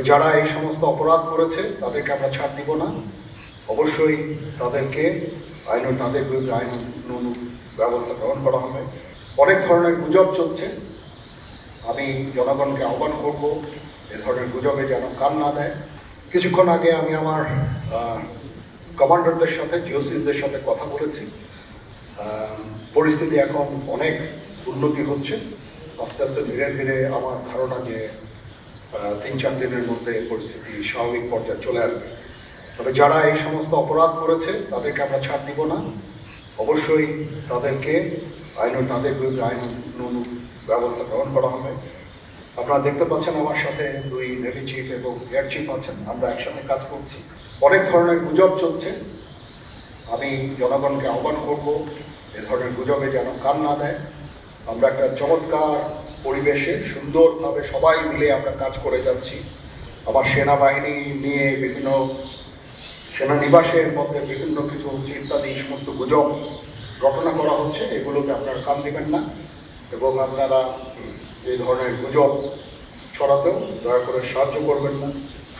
যারা এই সমস্ত অপরাধ করেছে তাদেরকে আমরা ছাড় দিব না। অবশ্যই তাদেরকে তাদের বিরুদ্ধে আইন ব্যবস্থা গ্রহণ করা হবে। অনেক ধরনের গুজব চলছে, আমি জনগণকে আহ্বান করব এ ধরনের গুজবে যেন কান না দেয়। কিছুক্ষণ আগে আমি আমার কমান্ডারদের সাথে জিওসিদের সাথে কথা বলেছি। পরিস্থিতি এখন অনেক উন্নতি হচ্ছে, আস্তে আস্তে ধীরে ধীরে আমার ধারণা যে 3-4 দিনের মধ্যে পরিস্থিতি স্বাভাবিক পর্যায়ে চলে আসবে। তবে যারা এই সমস্ত অপরাধ করেছে তাদেরকে আমরা ছাড় দিব না। অবশ্যই তাদেরকে তাদের বিরুদ্ধে আইন ব্যবস্থা গ্রহণ করা হবে। আপনারা দেখতে পাচ্ছেন আমার সাথে 2 নেভি চিফ এবং এয়ার চিফ আছেন, আমরা একসাথে কাজ করছি। অনেক ধরনের গুজব চলছে, আমি জনগণকে আহ্বান করব এ ধরনের গুজবে যেন কান না দেয়। আমরা একটা চমৎকার পরিবেশে সুন্দরভাবে সবাই মিলে আমরা কাজ করে যাচ্ছি। আবার সেনাবাহিনী নিয়ে বিভিন্ন সেনানিবাসের মধ্যে বিভিন্ন কিছু ইত্যাদি সমস্ত গুজব রটনা করা হচ্ছে, এগুলোকে আপনারা কান দেবেন না এবং আপনারা এই ধরনের গুজব ছড়াতেও দয়া করে সাহায্য করবেন না।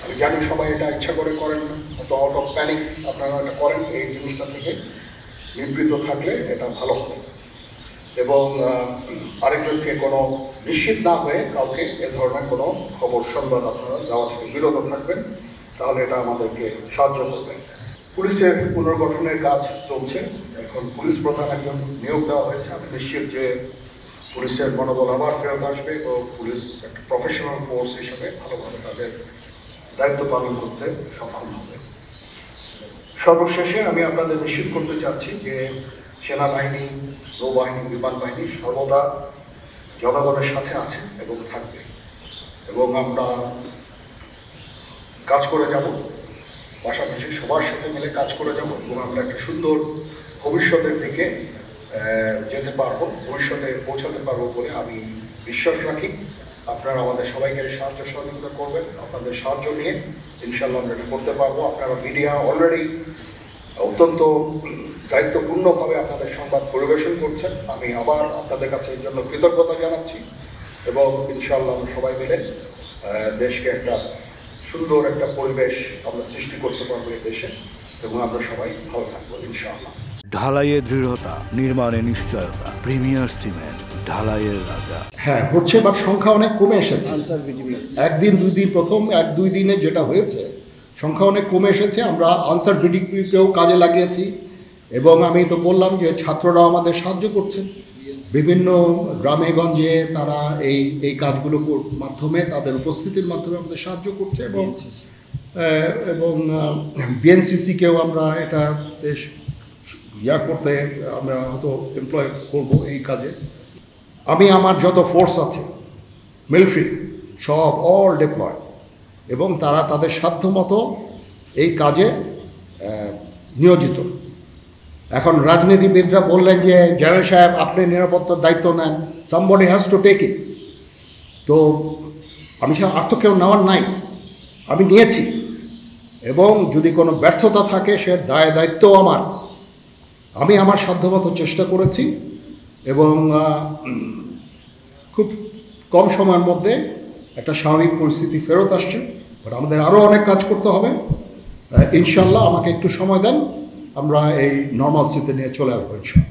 আমি জানি সবাই এটা ইচ্ছা করে করেন না, অত আউট অফ প্যানিক আপনারা এটা করেন। এই জিনিসটা থেকে নিবৃত্ত থাকলে এটা ভালো হবে এবং আরেকজনকে কোনো নিশ্চিত না হয়ে কাউকে এ ধরনের কোনো খবর সংবাদ আপনারা দেওয়া থেকে বিরত থাকবেন, তাহলে এটা আমাদেরকে সাহায্য করবে। পুলিশের পুনর্গঠনের কাজ চলছে, এখন পুলিশ প্রধান একজন নিয়োগ দেওয়া হয়েছে। আমি নিশ্চিত যে পুলিশের মনোবল আবার ফেরত আসবে ও পুলিশ একটা প্রফেশনাল ফোর্স হিসেবে ভালোভাবে তাদের দায়িত্ব পালন করতে সক্ষম হবে। সর্বশেষে আমি আপনাদের নিশ্চিত করতে চাচ্ছি যে সেনাবাহিনী, নৌবাহিনী, বিমান বাহিনী সর্বদা জনগণের সাথে আছে এবং থাকবে এবং আমরা কাজ করে যাব, পাশাপাশি সবার সাথে মিলে কাজ করে যাব এবং আমরা একটা সুন্দর ভবিষ্যতের দিকে যেতে পারবো, ভবিষ্যতে পৌঁছাতে পারবো বলে আমি বিশ্বাস রাখি। আপনারা আমাদের সবাইকে সাহায্য সহযোগিতা করবেন, আপনাদের সাহায্য নিয়ে ইনশাল্লাহ আমরা এটা করতে পারবো। আপনারা মিডিয়া অলরেডি অত্যন্ত দায়িত্বপূর্ণভাবে আপনাদের সংবাদ পরিবেশন করছেন, আমি আবার আপনাদের কাছে এর জন্য কৃতজ্ঞতা জানাচ্ছি এবং ইনশাআল্লাহ আমরা সবাই মিলে দেশকে একটা সুন্দর একটা পরিবেশ আমরা সৃষ্টি করতে পারবো এই দেশে এবং আমরা সবাই ভালো থাকবো ইনশাআল্লাহ। ঢালাইয়ে দৃঢ়তা, নির্মাণে নিশ্চয়তা, প্রিমিয়ার সিমেন্ট, ঢালাইয়ের রাজা। হ্যাঁ হচ্ছে, বাট সংখ্যা অনেক কমে এসেছে। একদিন 2 দিন, প্রথম 1-2 দিনে যেটা হয়েছে সংখ্যা অনেক কমে এসেছে। আমরা আনসার ভিডিপিকেও কাজে লাগিয়েছি এবং আমি তো বললাম যে ছাত্ররা আমাদের সাহায্য করছে বিভিন্ন গ্রামে গঞ্জে, তারা এই কাজগুলোর মাধ্যমে তাদের উপস্থিতির মাধ্যমে আমাদের সাহায্য করছে এবং বিএনসিসিকেও আমরা এটা বেশ করতে আমরা হয়তো এমপ্লয় করবো এই কাজে। আমি আমার যত ফোর্স আছে মিলিটারি সব অল ডিপ্লয় এবং তারা তাদের সাধ্যমতো এই কাজে নিয়োজিত। এখন রাজনীতিবিদরা বললেন যে জেনারেল সাহেব আপনি নিরাপত্তার দায়িত্ব নেন, somebody has to take it. তো আমি আর তো কেউ নেওয়ার নাই, আমি নিয়েছি এবং যদি কোনো ব্যর্থতা থাকে সে দায়িত্ব আমি আমার সাধ্যমতো চেষ্টা করেছি এবং খুব কম সময়ের মধ্যে একটা স্বাভাবিক পরিস্থিতি ফেরত আসছে। বাট আমাদের আরও অনেক কাজ করতে হবে ইনশাল্লাহ। আমাকে একটু সময় দেন, আমরা এই নর্মালসিতে নিয়ে চলে আসবো ইনশাল্লাহ।